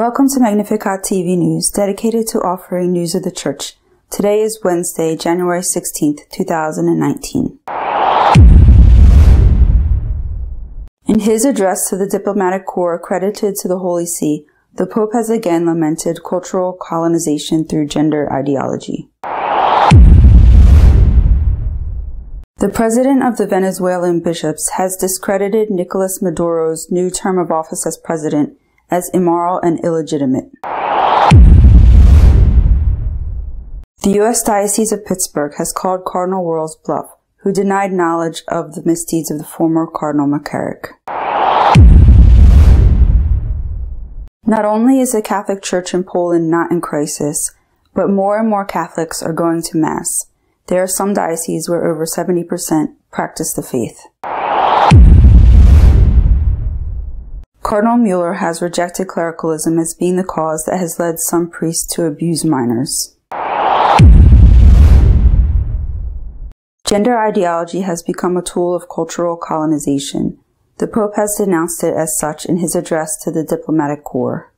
Welcome to Magnificat TV News, dedicated to offering news of the Church. Today is Wednesday, January 16th, 2019. In his address to the diplomatic corps accredited to the Holy See, the Pope has again lamented cultural colonization through gender ideology. The president of the Venezuelan bishops has discredited Nicolas Maduro's new term of office as president as immoral and illegitimate. The U.S. Diocese of Pittsburgh has called Cardinal Wuerl's bluff, who denied knowledge of the misdeeds of the former Cardinal McCarrick. Not only is the Catholic Church in Poland not in crisis, but more and more Catholics are going to Mass. There are some dioceses where over 70% practice the faith. Cardinal Mueller has rejected clericalism as being the cause that has led some priests to abuse minors. Gender ideology has become a tool of cultural colonization. The Pope has denounced it as such in his address to the diplomatic corps.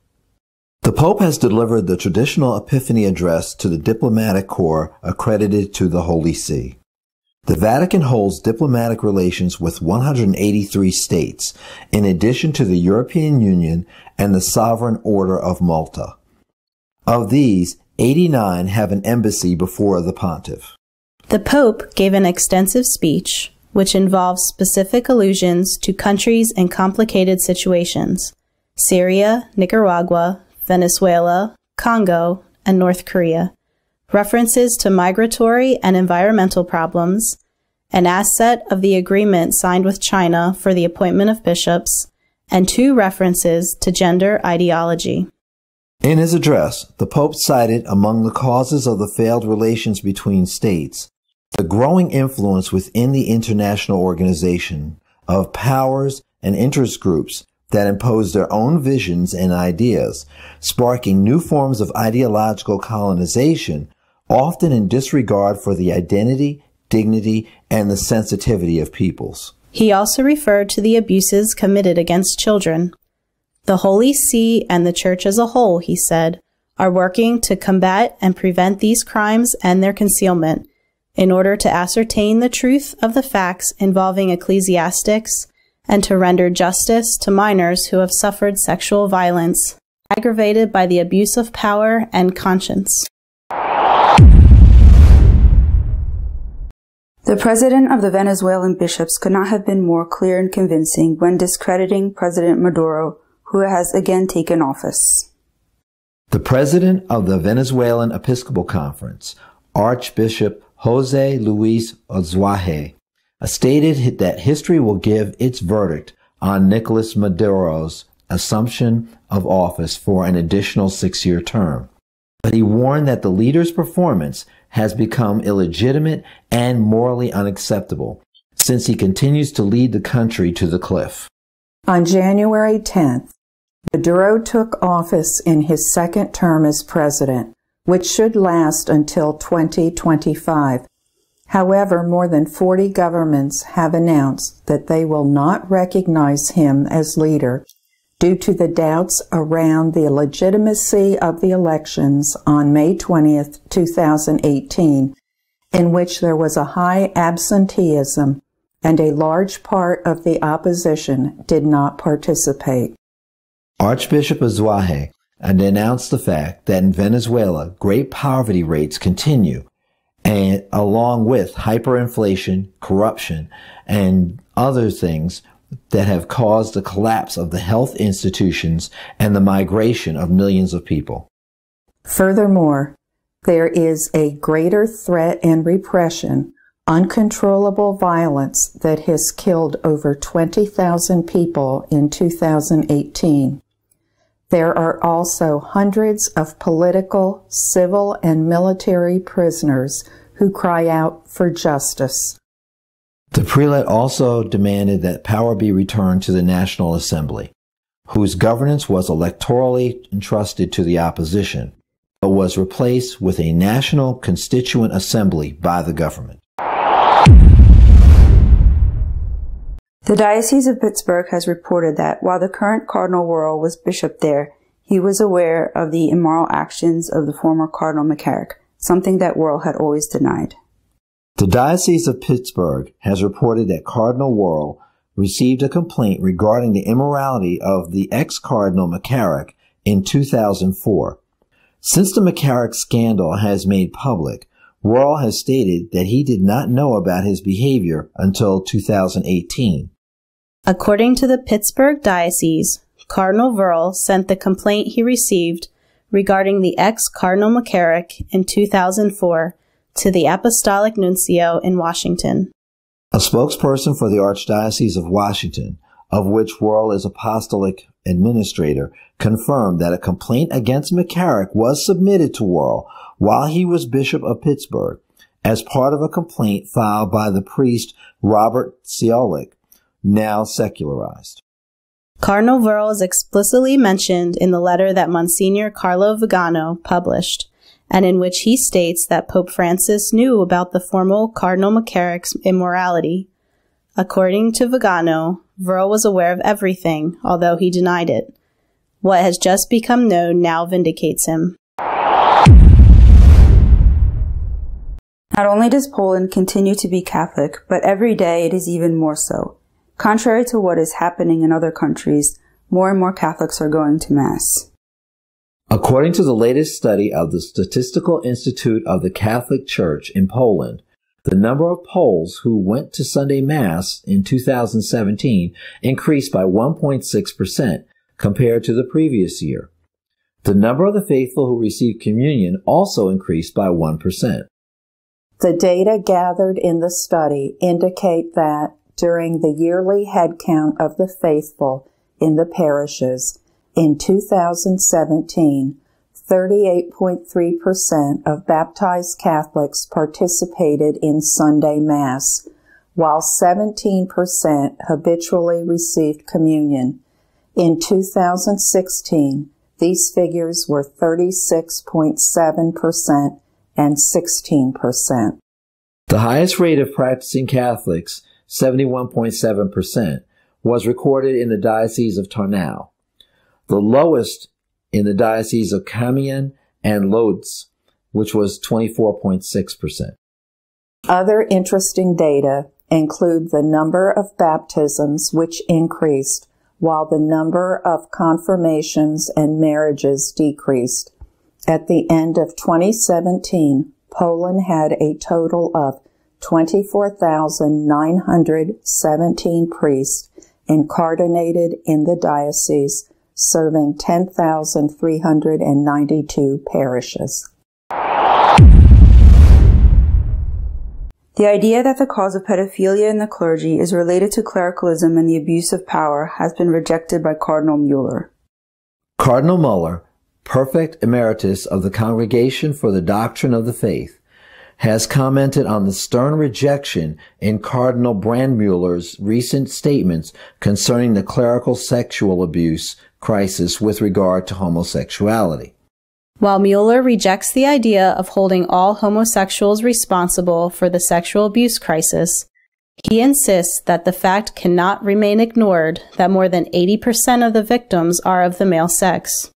The Pope has delivered the traditional Epiphany address to the diplomatic corps accredited to the Holy See. The Vatican holds diplomatic relations with 183 states, in addition to the European Union and the Sovereign Order of Malta. Of these, 89 have an embassy before the Pontiff. The Pope gave an extensive speech, which involves specific allusions to countries in complicated situations: Syria, Nicaragua, Venezuela, Congo, and North Korea, references to migratory and environmental problems, an asset of the agreement signed with China for the appointment of bishops, and 2 references to gender ideology. In his address, the Pope cited among the causes of the failed relations between states the growing influence within the international organization of powers and interest groups that impose their own visions and ideas, sparking new forms of ideological colonization, often in disregard for the identity, dignity, and the sensitivity of peoples. He also referred to the abuses committed against children. The Holy See and the Church as a whole, he said, are working to combat and prevent these crimes and their concealment in order to ascertain the truth of the facts involving ecclesiastics and to render justice to minors who have suffered sexual violence, aggravated by the abuse of power and conscience. The president of the Venezuelan bishops could not have been more clear and convincing when discrediting President Maduro, who has again taken office. The president of the Venezuelan Episcopal Conference, Archbishop Jose Luis Azuaje, stated that history will give its verdict on Nicolas Maduro's assumption of office for an additional 6-year term. But he warned that the leader's performance has become illegitimate and morally unacceptable, since he continues to lead the country to the cliff. On January 10th, Maduro took office in his second term as president, which should last until 2025. However, more than 40 governments have announced that they will not recognize him as leader due to the doubts around the legitimacy of the elections on May 20th, 2018, in which there was a high absenteeism and a large part of the opposition did not participate. Archbishop Azuaje announced the fact that in Venezuela, great poverty rates continue, and along with hyperinflation, corruption, and other things that have caused the collapse of the health institutions and the migration of millions of people. Furthermore, there is a greater threat and repression, uncontrollable violence that has killed over 20,000 people in 2018. There are also hundreds of political, civil, and military prisoners who cry out for justice. The prelate also demanded that power be returned to the National Assembly, whose governance was electorally entrusted to the opposition, but was replaced with a National Constituent Assembly by the government. The Diocese of Pittsburgh has reported that while the current Cardinal Wuerl was bishop there, He was aware of the immoral actions of the former Cardinal McCarrick, something that Worrell had always denied. The Diocese of Pittsburgh has reported that Cardinal Worrell received a complaint regarding the immorality of the ex-Cardinal McCarrick in 2004. Since the McCarrick scandal has made public, Worrell has stated that he did not know about his behavior until 2018. According to the Pittsburgh Diocese, Cardinal Worrell sent the complaint he received regarding the ex-Cardinal McCarrick in 2004 to the Apostolic Nuncio in Washington. A spokesperson for the Archdiocese of Washington, of which Worrell is apostolic administrator, confirmed that a complaint against McCarrick was submitted to Worrell while he was Bishop of Pittsburgh as part of a complaint filed by the priest Robert Ciolic, now secularized. Cardinal Worrell is explicitly mentioned in the letter that Monsignor Carlo Vigano published, and in which he states that Pope Francis knew about the former Cardinal McCarrick's immorality. According to Vigano, Worrell was aware of everything, although he denied it. What has just become known now vindicates him. Not only does Poland continue to be Catholic, but every day it is even more so. Contrary to what is happening in other countries, more and more Catholics are going to Mass. According to the latest study of the Statistical Institute of the Catholic Church in Poland, the number of Poles who went to Sunday Mass in 2017 increased by 1.6% compared to the previous year. The number of the faithful who received communion also increased by 1%. The data gathered in the study indicate that during the yearly head count of the faithful in the parishes in 2017, 38.3% of baptized Catholics participated in Sunday Mass, while 17% habitually received communion. In 2016, these figures were 36.7% and 16%. The highest rate of practicing Catholics, 71.7%, was recorded in the Diocese of Tarnow. The lowest in the Diocese of Kamień and Lodz, which was 24.6%. Other interesting data include the number of baptisms, which increased, while the number of confirmations and marriages decreased. At the end of 2017, Poland had a total of 24,917 priests incardinated in the diocese, serving 10,392 parishes. The idea that the cause of pedophilia in the clergy is related to clericalism and the abuse of power has been rejected by Cardinal Mueller. Cardinal Mueller, Prefect Emeritus of the Congregation for the Doctrine of the Faith, has commented on the stern rejection in Cardinal Brandmüller's recent statements concerning the clerical sexual abuse crisis with regard to homosexuality. While Mueller rejects the idea of holding all homosexuals responsible for the sexual abuse crisis, he insists that the fact cannot remain ignored that more than 80% of the victims are of the male sex.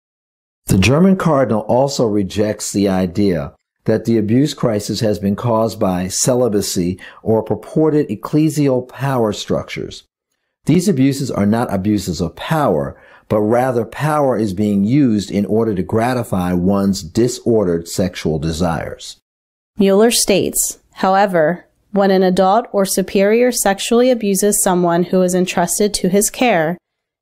The German cardinal also rejects the idea that the abuse crisis has been caused by celibacy or purported ecclesial power structures. These abuses are not abuses of power, but rather power is being used in order to gratify one's disordered sexual desires. Mueller states, however, when an adult or superior sexually abuses someone who is entrusted to his care,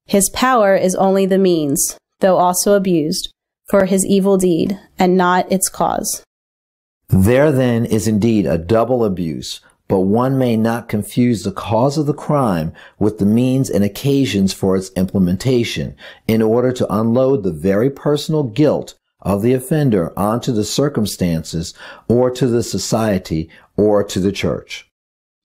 his power is only the means, though also abused, for his evil deed, and not its cause. There then is indeed a double abuse, but one may not confuse the cause of the crime with the means and occasions for its implementation in order to unload the very personal guilt of the offender onto the circumstances or to the society or to the church.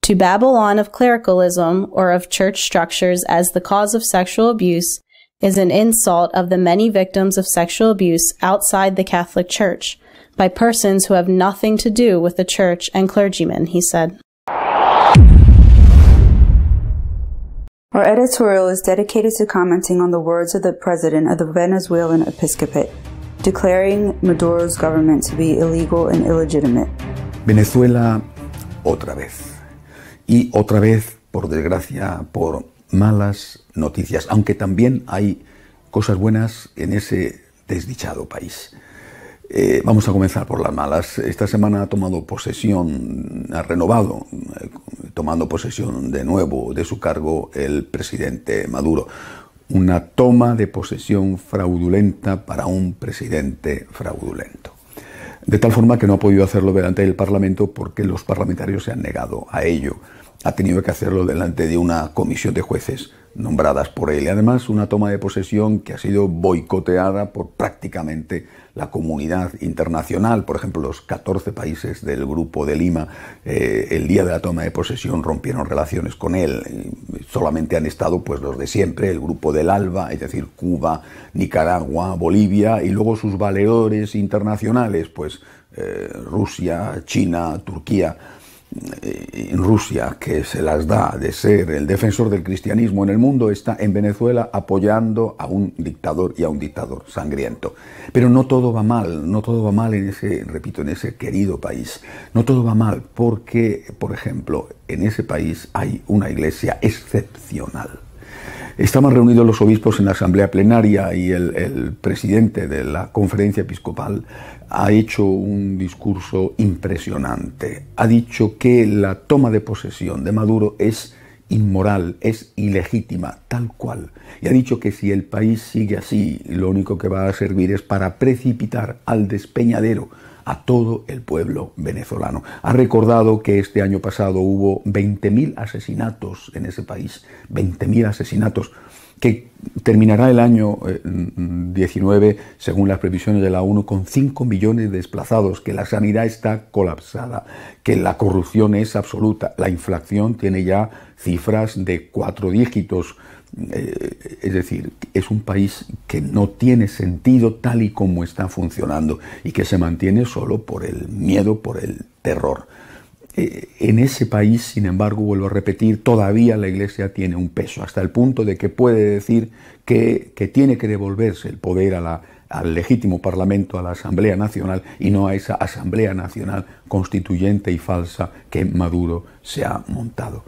To babble on of clericalism or of church structures as the cause of sexual abuse is an insult of the many victims of sexual abuse outside the Catholic Church by persons who have nothing to do with the church and clergymen, he said. Our editorial is dedicated to commenting on the words of the president of the Venezuelan episcopate, declaring Maduro's government to be illegal and illegitimate. Venezuela otra vez. Y otra vez, por desgracia, por malas noticias, aunque también hay cosas buenas en ese desdichado país. Vamos a comenzar por las malas. Esta semana ha tomado posesión, ha renovado, tomando posesión de nuevo de su cargo el presidente Maduro. Una toma de posesión fraudulenta para un presidente fraudulento. De tal forma que no ha podido hacerlo delante del Parlamento porque los parlamentarios se han negado a ello. Ha tenido que hacerlo delante de una comisión de jueces nombradas por él. Y además una toma de posesión que ha sido boicoteada por prácticamente la comunidad internacional. Por ejemplo, los 14 países del Grupo de Lima, el día de la toma de posesión rompieron relaciones con él. Solamente han estado pues los de siempre, el Grupo del ALBA, es decir, Cuba, Nicaragua, Bolivia, y luego sus valedores internacionales, pues Rusia, China, Turquía. En Rusia, que se las da de ser el defensor del cristianismo en el mundo, está en Venezuela apoyando a un dictador y a un dictador sangriento. Pero no todo va mal, no todo va mal en ese, repito, en ese querido país. No todo va mal porque, por ejemplo, en ese país hay una iglesia excepcional. Estaban reunidos los obispos en la asamblea plenaria y el presidente de la conferencia episcopal ha hecho un discurso impresionante. Ha dicho que la toma de posesión de Maduro es inmoral, es ilegítima, tal cual. Y ha dicho que si el país sigue así, lo único que va a servir es para precipitar al despeñadero a todo el pueblo venezolano. Ha recordado que este año pasado hubo 20.000 asesinatos en ese país, 20.000 asesinatos, que terminará el año 19, según las previsiones de la ONU, con 5 millones de desplazados, que la sanidad está colapsada, que la corrupción es absoluta, la inflación tiene ya cifras de 4 dígitos, es decir, es un país que no tiene sentido tal y como está funcionando y que se mantiene solo por el miedo, por el terror. En ese país, sin embargo, vuelvo a repetir, todavía la Iglesia tiene un peso, hasta el punto de que puede decir que tiene que devolverse el poder al legítimo Parlamento, a la Asamblea Nacional, y no a esa Asamblea Nacional constituyente y falsa que Maduro se ha montado.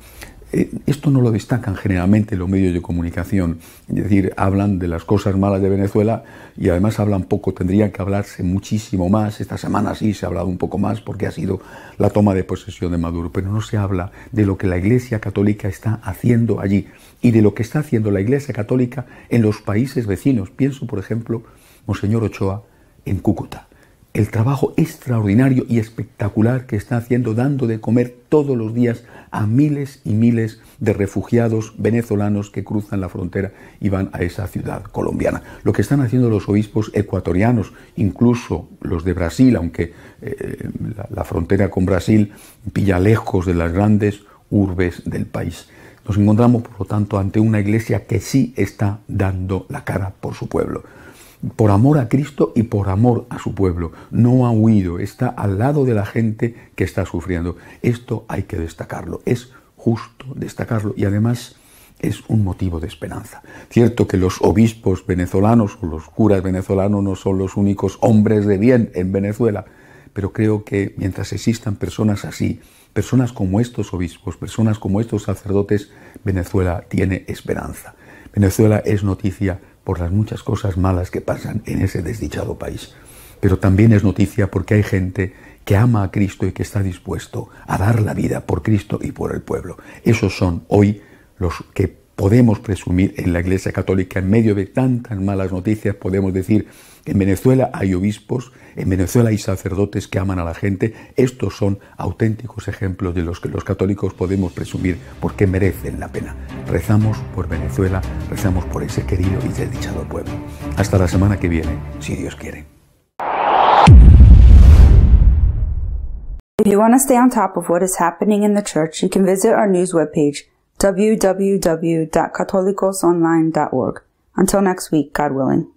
Esto no lo destacan generalmente los medios de comunicación, es decir, hablan de las cosas malas de Venezuela y además hablan poco, tendría que hablarse muchísimo más. Esta semana sí se ha hablado un poco más porque ha sido la toma de posesión de Maduro, pero no se habla de lo que la Iglesia Católica está haciendo allí y de lo que está haciendo la Iglesia Católica en los países vecinos. Pienso, por ejemplo, Monseñor Ochoa en Cúcuta. El trabajo extraordinario y espectacular que está haciendo, dando de comer todos los días a miles y miles de refugiados venezolanos que cruzan la frontera y van a esa ciudad colombiana. Lo que están haciendo los obispos ecuatorianos, incluso los de Brasil, aunque la frontera con Brasil pilla lejos de las grandes urbes del país. Nos encontramos, por lo tanto, ante una iglesia que sí está dando la cara por su pueblo. Por amor a Cristo y por amor a su pueblo. No ha huido, está al lado de la gente que está sufriendo. Esto hay que destacarlo, es justo destacarlo y además es un motivo de esperanza. Cierto que los obispos venezolanos o los curas venezolanos no son los únicos hombres de bien en Venezuela, pero creo que mientras existan personas así, personas como estos obispos, personas como estos sacerdotes, Venezuela tiene esperanza. Venezuela es noticia por las muchas cosas malas que pasan en ese desdichado país. Pero también es noticia porque hay gente que ama a Cristo y que está dispuesto a dar la vida por Cristo y por el pueblo. Esos son hoy los que podemos presumir en la Iglesia Católica. En medio de tantas malas noticias podemos decir que en Venezuela hay obispos, en Venezuela hay sacerdotes que aman a la gente. Estos son auténticos ejemplos de los que los católicos podemos presumir porque merecen la pena. Rezamos por Venezuela, rezamos por ese querido y desdichado pueblo. Hasta la semana que viene, si Dios quiere. If you want to stay on top of what is happening in the church, you can visit our news webpage, www.catolicosonline.org. Until next week, God willing.